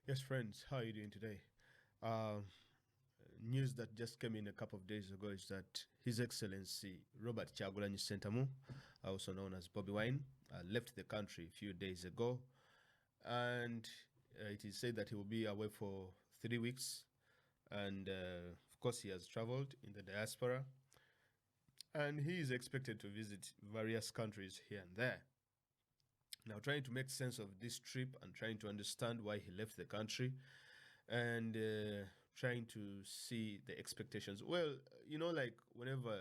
Yes, friends, how are you doing today? Uh, News that just came in a couple of days ago is that His Excellency Robert Chagulanyi Sentamu, also known as Bobi Wine, left the country a few days ago, and it is said that he will be away for 3 weeks. And of course, he has traveled in the diaspora, and he is expected to visit various countries here and there. Now, trying to make sense of this trip and trying to understand why he left the country, and trying to see the expectations. Well, like whenever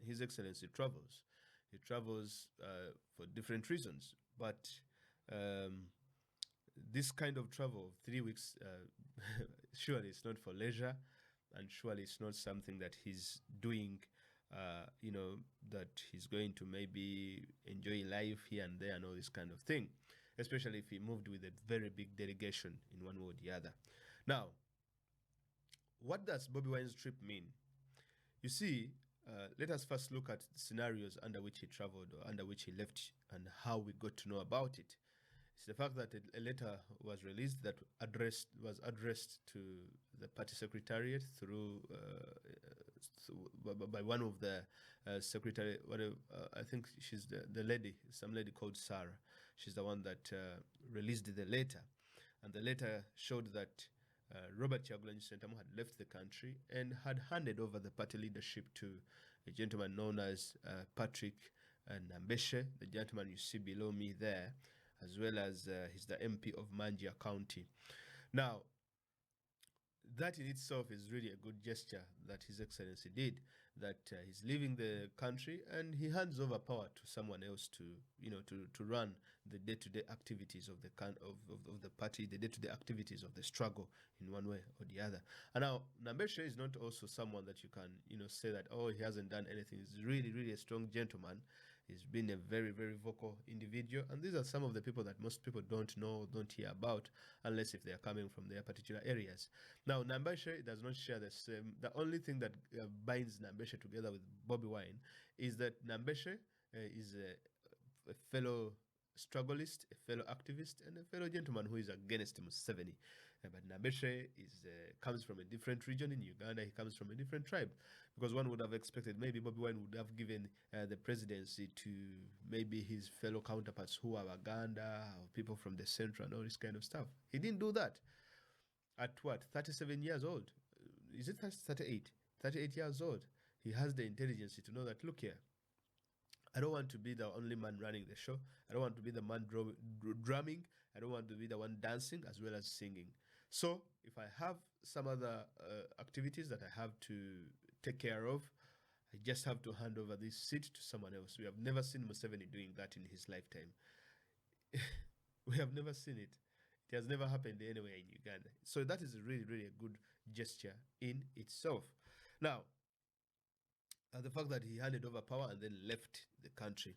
His Excellency travels, he travels for different reasons. But um, this kind of travel of 3 weeks, surely it's not for leisure, and surely it's not something that he's doing. That he's going to maybe enjoy life here and there and all this kind of thing, especially if he moved with a very big delegation in one way or the other. Now, what does Bobi Wine's trip mean? You see, let us first look at the scenarios under which he traveled or under which he left and how we got to know about it. It's the fact that a letter was released that was addressed to the party secretariat through by one of the secretary. I think she's the lady, some lady called Sarah. She's the one that released the letter, and the letter showed that Robert Chagulanyi Sentamu had left the country and had handed over the party leadership to a gentleman known as Patrick Nambeshe, the gentleman you see below me there, as well as he's the MP of Manjia County. Now, that in itself is really a good gesture that His Excellency did, that he's leaving the country and he hands over power to someone else to, to run the day-to-day activities of the of the party, the day-to-day activities of the struggle in one way or the other. And now, Nambeshe is not also someone that you can, say that, oh, he hasn't done anything. He's really, really a strong gentleman. He's been a very, very vocal individual. And these are some of the people that most people don't know, don't hear about, unless if they are coming from their particular areas. Now, Nambeshe does not share the same. The only thing that binds Nambeshe together with Bobi Wine is that Nambeshe is a fellow struggleist, a fellow activist, and a fellow gentleman who is against Museveni. But Nambeshe comes from a different region in Uganda. He comes from a different tribe, because one would have expected maybe Bobi Wine would have given the presidency to maybe his fellow counterparts who are Uganda or people from the central and all this kind of stuff. He didn't do that. At what, 37 years old? Is it 38? 38 years old. He has the intelligence to know that, look here, I don't want to be the only man running the show. I don't want to be the man drumming. I don't want to be the one dancing as well as singing. So if I have some other activities that I have to take care of, I just have to hand over this seat to someone else. We have never seen Museveni doing that in his lifetime. We have never seen it. It has never happened anywhere in Uganda. So that is really, really a good gesture in itself. Now, the fact that he handed over power and then left the country.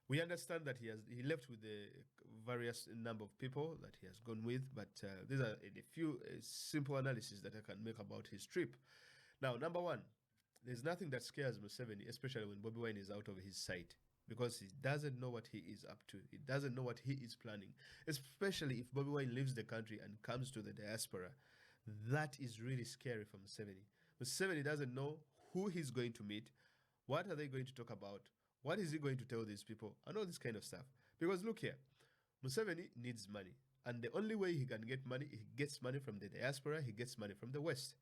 We understand that he left with a various number of people that he has gone with, but these are a few simple analysis that I can make about his trip. Now, number one, there's nothing that scares Museveni, especially when Bobi Wine is out of his sight, because he doesn't know what he is up to. He doesn't know what he is planning, especially if Bobi Wine leaves the country and comes to the diaspora. That is really scary for Museveni. Museveni doesn't know who he's going to meet, what are they going to talk about, what is he going to tell these people, and all this kind of stuff. Because look here, Museveni needs money. And the only way he can get money, he gets money from the diaspora, he gets money from the West.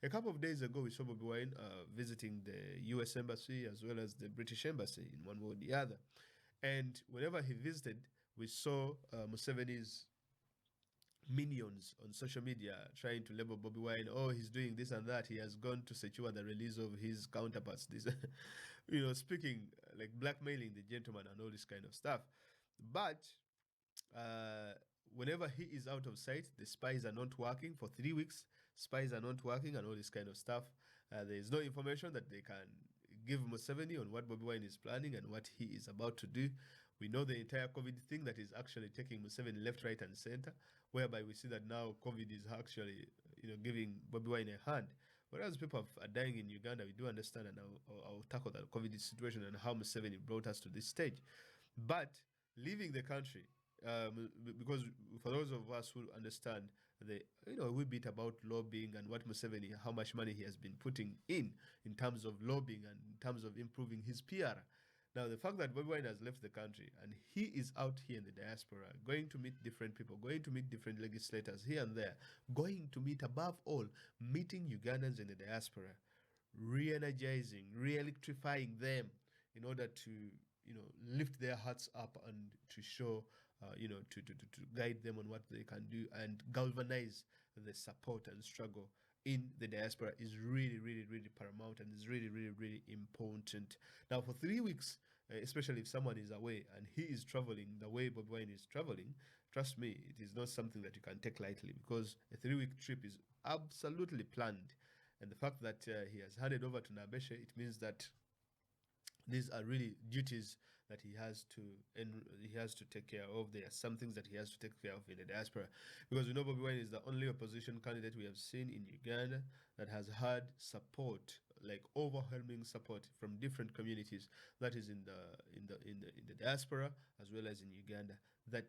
A couple of days ago, we saw Bobi Wine visiting the US Embassy as well as the British Embassy in one way or the other. And whenever he visited, we saw Museveni's minions on social media trying to label Bobi Wine, oh, he's doing this and that. He has gone to secure the release of his counterparts. This, speaking like blackmailing the gentleman and all this kind of stuff. But whenever he is out of sight, the spies are not working for 3 weeks. Spies are not working and all this kind of stuff. There is no information that they can give Museveni on what Bobi Wine is planning and what he is about to do. We know the entire COVID thing that is actually taking Museveni left, right, and center, whereby we see that now COVID is actually, giving Bobi Wine a hand. Whereas people are dying in Uganda, we do understand, and I'll tackle that COVID situation and how Museveni brought us to this stage. But leaving the country because for those of us who understand the we bit about lobbying and what Museveni, how much money he has been putting in terms of lobbying and in terms of improving his PR. Now, the fact that Bobi Wine has left the country and he is out here in the diaspora, going to meet different people, going to meet different legislators here and there, going to meet, above all, meeting Ugandans in the diaspora, re-energizing, re-electrifying them in order to, lift their hearts up and to show, to guide them on what they can do and galvanize the support and struggle in the diaspora is really, really, really paramount and is really, really, really important. Now, for 3 weeks, especially if someone is away and he is traveling the way Bobi Wine is traveling, trust me, it is not something that you can take lightly because a 3-week trip is absolutely planned. And the fact that he has handed over to Nabeshe, it means that these are really duties that he has to take care of. There are some things that he has to take care of in the diaspora, because Bobi Wine is the only opposition candidate we have seen in Uganda that has had support, like overwhelming support from different communities. That is in the diaspora as well as in Uganda. That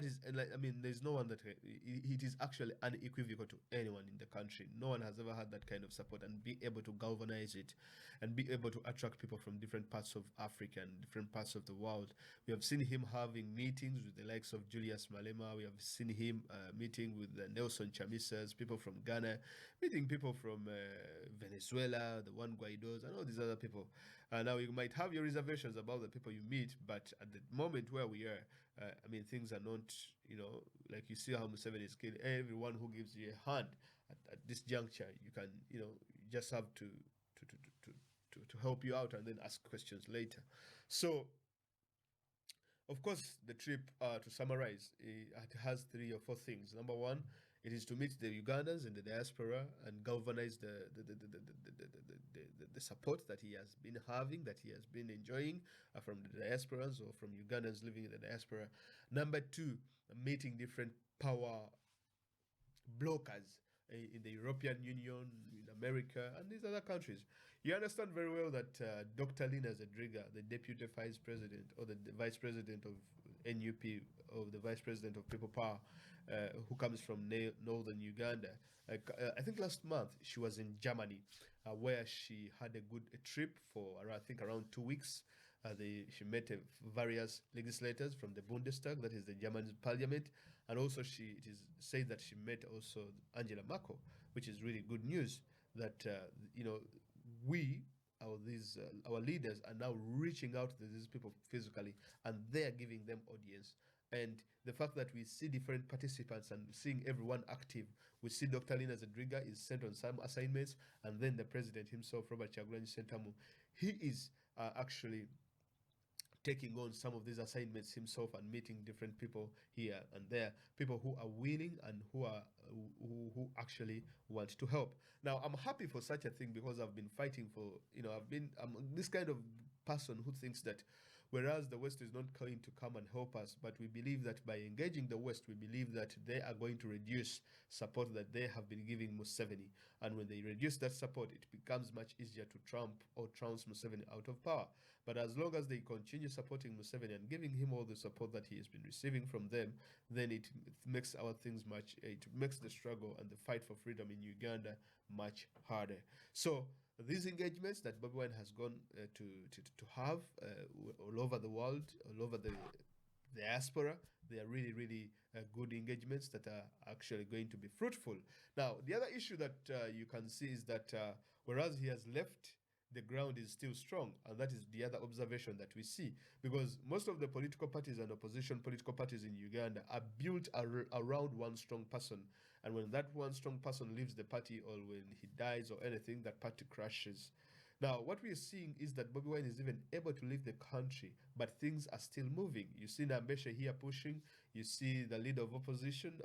is like, I mean, there's no one that it is actually unequivocal to anyone in the country. No one has ever had that kind of support and be able to galvanize it and be able to attract people from different parts of Africa and different parts of the world. We have seen him having meetings with the likes of Julius Malema. We have seen him meeting with Nelson Chamisas, people from Ghana, meeting people from Venezuela, the One Guaidos, and all these other people. Now, you might have your reservations about the people you meet, but at the moment where we are, I mean, things are not, like you see how Museveni is killing everyone who gives you a hand at this juncture. You can, you just have to help you out and then ask questions later. So, of course, the trip, to summarize, it has 3 or 4 things. Number one, it is to meet the Ugandans in the diaspora and galvanize the support that he has been having, that he has been enjoying from the diasporans or from Ugandans living in the diaspora. Number two, meeting different power blockers in the European Union, in America, and these other countries. You understand very well that Dr. Lina Zedriga, the deputy vice president or the vice president of NUP, or the vice president of People Power, who comes from northern Uganda, I think last month she was in Germany, where she had a good trip for I think around 2 weeks. She met various legislators from the Bundestag, that is the German parliament, and also it is said that she met also Angela Merkel, which is really good news. That our leaders are now reaching out to these people physically, and they are giving them audience. And the fact that we see different participants and seeing everyone active, we see Dr. Lina Zedriga is sent on some assignments, and then the president himself, Robert Kyagulanyi Ssentamu, he is actually taking on some of these assignments himself and meeting different people here and there, people who are willing and who who actually want to help. Now, I'm happy for such a thing because I've been fighting for, I'm this kind of person who thinks that whereas the West is not going to come and help us, but we believe that by engaging the West, we believe that they are going to reduce support that they have been giving Museveni. And when they reduce that support, it becomes much easier to trump or trounce Museveni out of power. But as long as they continue supporting Museveni and giving him all the support that he has been receiving from them, then it makes it makes the struggle and the fight for freedom in Uganda much harder. So these engagements that Bobi Wine has gone to have all over the world, all over the diaspora, they are really, really good engagements that are actually going to be fruitful. Now, the other issue that you can see is that whereas he has left, the ground is still strong, and that is the other observation that we see, because most of the political parties and opposition political parties in Uganda are built around one strong person, and when that one strong person leaves the party or when he dies or anything, that party crashes. Now, what we are seeing is that Bobi Wine is even able to leave the country, but things are still moving. You see Nambeshe here pushing. You see the leader of opposition,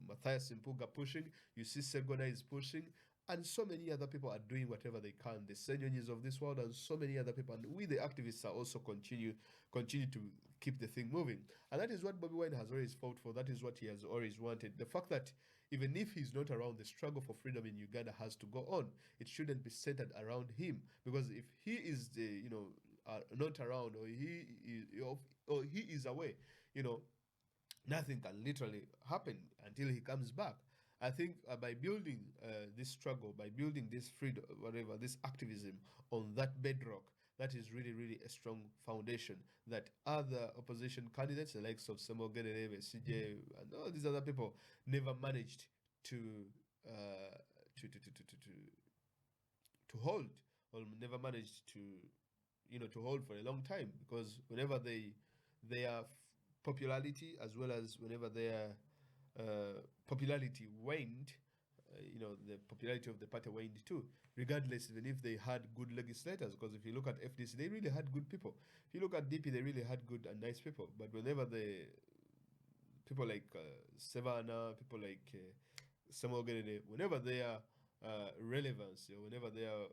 Matthias Mpuga, pushing. You see Segona is pushing. And so many other people are doing whatever they can. The Senyonyis of this world and so many other people. And we, the activists, are also continue to keep the thing moving. And that is what Bobi Wine has always fought for. That is what he has always wanted. The fact that even if he's not around, the struggle for freedom in Uganda has to go on. It shouldn't be centered around him. Because if he is not around, or he is away, Nothing can literally happen until he comes back. I think by building this struggle, by building this freedom, whatever, this activism on that bedrock, that is really, really a strong foundation that other opposition candidates, the likes of Samuel Gedere, CJ, and all these other people, never managed to uh, to hold, or never managed to, to hold for a long time, because whenever their popularity, as well as whenever their popularity waned, the popularity of the party waned too, regardless, even if they had good legislators. Because if you look at FDC, they really had good people. If you look at DP, they really had good and nice people. But whenever the people like Savannah, people like Samuel Gedede, whenever their relevance, or whenever they are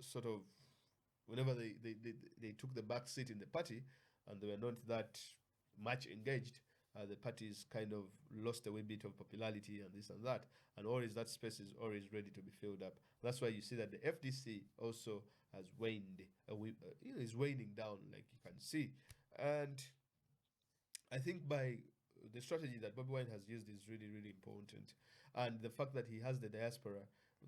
sort of, whenever they took the back seat in the party and they were not that much engaged, the parties kind of lost a wee bit of popularity and this and that, and always that space is always ready to be filled up. That's why you see that the FDC also has waned, is waning down, like you can see. And I think by the strategy that Bobi Wine has used is really, really important. And the fact that he has the diaspora,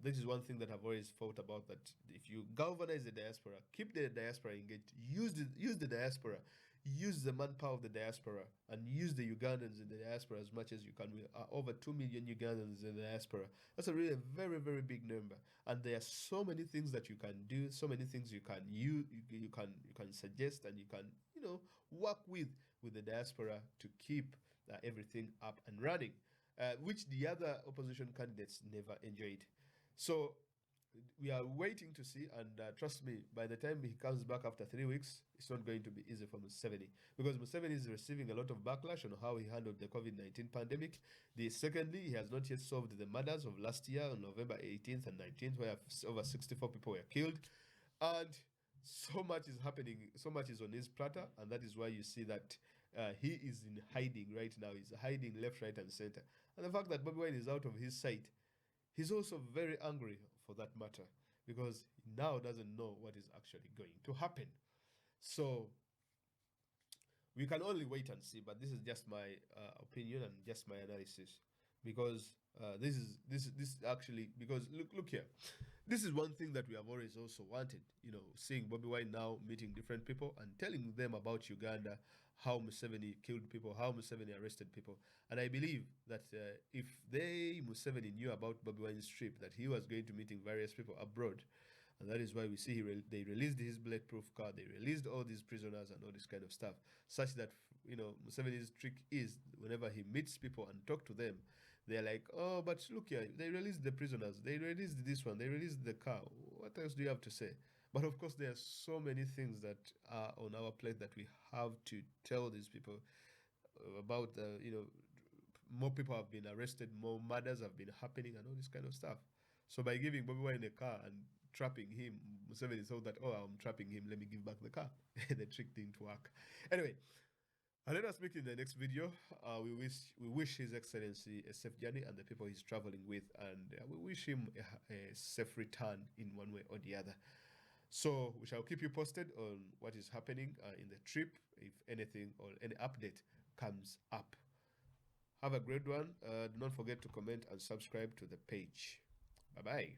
this is one thing that I've always thought about, that if you galvanize the diaspora, keep the diaspora engaged, use the diaspora, use the manpower of the diaspora, and use the Ugandans in the diaspora as much as you can. We are over 2 million Ugandans in the diaspora. That's a really very, very big number. And there are so many things that you can do, so many things you can you can suggest, and you can, work with the diaspora to keep everything up and running, which the other opposition candidates never enjoyed. So we are waiting to see, and trust me, by the time he comes back after 3 weeks, it's not going to be easy for Museveni, because Museveni is receiving a lot of backlash on how he handled the COVID-19 pandemic. Secondly, he has not yet solved the murders of last year on November 18th and 19th, where over 64 people were killed. And so much is happening, so much is on his platter, and that is why you see that he is in hiding right now. He's hiding left, right, and center. And the fact that Bobi Wine is out of his sight, he's also very angry for that matter, because he now doesn't know what is actually going to happen. So we can only wait and see. But this is just my opinion and just my analysis, because this actually, because look here, this is one thing that we have always also wanted. Seeing Bobi Wine now meeting different people and telling them about Uganda, how Museveni killed people, how Museveni arrested people. And I believe that if Museveni knew about Bobi Wine's trip, that he was going to meeting various people abroad, and that is why we see they released his bulletproof car, they released all these prisoners and all this kind of stuff, such that Museveni's trick is, whenever he meets people and talk to them, they're like, oh, but look here, they released the prisoners, they released this one, they released the car. What else do you have to say? But of course, there are so many things that are on our plate that we have to tell these people about. More people have been arrested, more murders have been happening, and all this kind of stuff. So by giving Bobi Wine a car and trapping him, Museveni thought that, oh, I'm trapping him, let me give back the car. The trick didn't work. Anyway, let us meet in the next video. We wish His Excellency a safe journey and the people he's traveling with, and we wish him a safe return in one way or the other. So we shall keep you posted on what is happening in the trip, if anything or any update comes up. Have a great one. Do not forget to comment and subscribe to the page. Bye-bye.